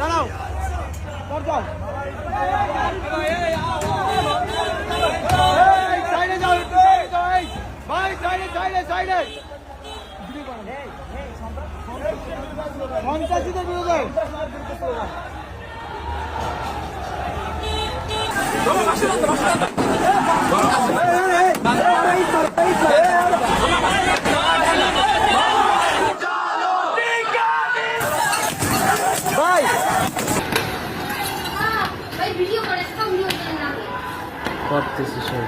দাঁড়াও যাও সাইডে যাও ভাই সাইডে সাইডে সাইডে সন্ত্রাসীদের বিরুদ্ধে করতেছি সব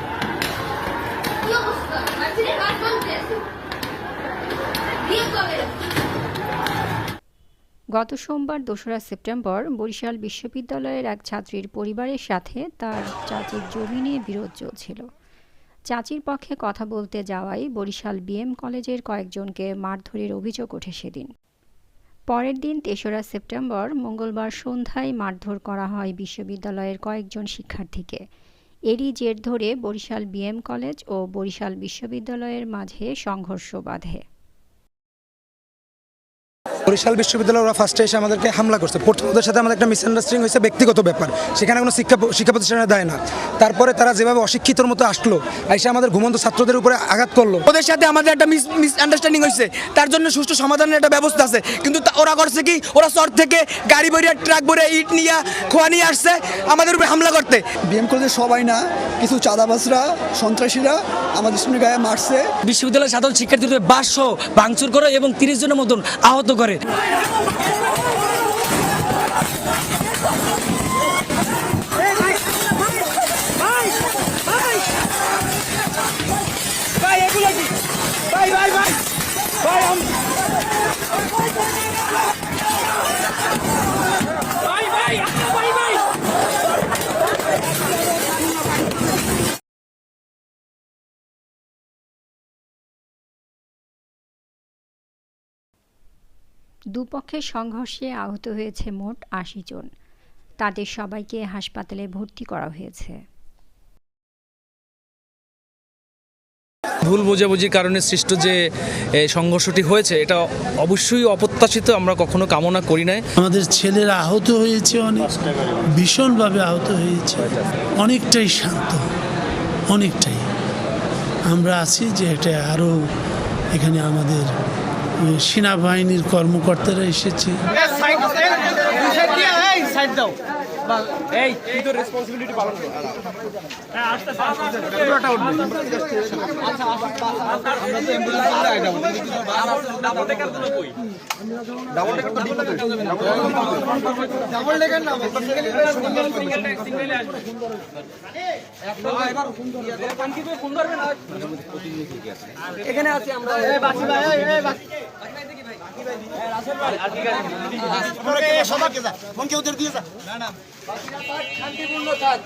গত সোমবার ২রা সেপ্টেম্বর বরিশাল বিশ্ববিদ্যালয়ের এক ছাত্রীর পরিবারের সাথে তার চাচির জমি নিয়ে বিরোধ চলছিল। চাচির পক্ষে কথা বলতে যাওয়ায় বরিশাল বিএম কলেজের কয়েকজনকে মারধরের অভিযোগ ওঠে সেদিন। পরের দিন ৩রা সেপ্টেম্বর মঙ্গলবার সন্ধ্যায় মারধর করা হয় বিশ্ববিদ্যালয়ের কয়েকজন শিক্ষার্থীকে। এরই জের ধরে বরিশাল বিএম কলেজ ও বরিশাল বিশ্ববিদ্যালয়ের মাঝে সংঘর্ষ বাধে। বরিশাল বিশ্ববিদ্যালয় ওরা ফার্স্টে এসে আমাদেরকে হামলা করছে। প্রথমদের সাথে আমাদের একটা মিসআন্ডারস্ট্যান্ডিং হয়েছে, ব্যক্তিগত ব্যাপার, সেখানে কোনো শিক্ষা প্রতিষ্ঠানে দেয় না। তারপরে তারা যেভাবে অশিক্ষিতর মতো আসলো, এসে আমাদের ঘুমন্ত ছাত্রদের উপরে আঘাত করলো। ওদের সাথে আমাদের একটা মিসআন্ডারস্ট্যান্ডিং হয়েছে, তার জন্য সুষ্ঠু সমাধানের একটা ব্যবস্থা আছে, কিন্তু ওরা করছে কি, ওরা শহর থেকে গাড়ি ভরে ট্রাক ভরে ইট নিয়ে খোয়া নিয়ে আসছে আমাদের উপরে হামলা করতে। বিএম কলেজের সবাই না, কিছু চাঁদাবাজরা সন্ত্রাসীরা আমাদের সামনে গায়ে মারছে। বিশ্ববিদ্যালয়ের সাধারণ শিক্ষার্থীদের বাস ভাঙচুর করে এবং 30 জনের মতন আহত করে। দুপক্ষের সংঘর্ষে আহত হয়েছে মোট ৮০ জন। তাদের সবাইকে হাসপাতালে ভর্তি করা হয়েছে। ভুল বোঝাবুঝির কারণে সৃষ্ট যে সংঘর্ষটি হয়েছে, এটা অবশ্যই অপ্রত্যাশিত, আমরা কখনো কামনা করি নাই। আমাদের ছেলেরা আহত হয়েছে, অনেক ভীষণভাবে আহত হয়েছে, অনেকটাই শান্ত, অনেকটাই। আমরা আছি যে এটা আরও এখানে আমাদের সেনাবাহিনীর কর্মকর্তারা এসেছে। এখানে আছি আমরা। সবাইকে যা মন কেউ দিয়ে যা না না শান্তিপূর্ণ থাক।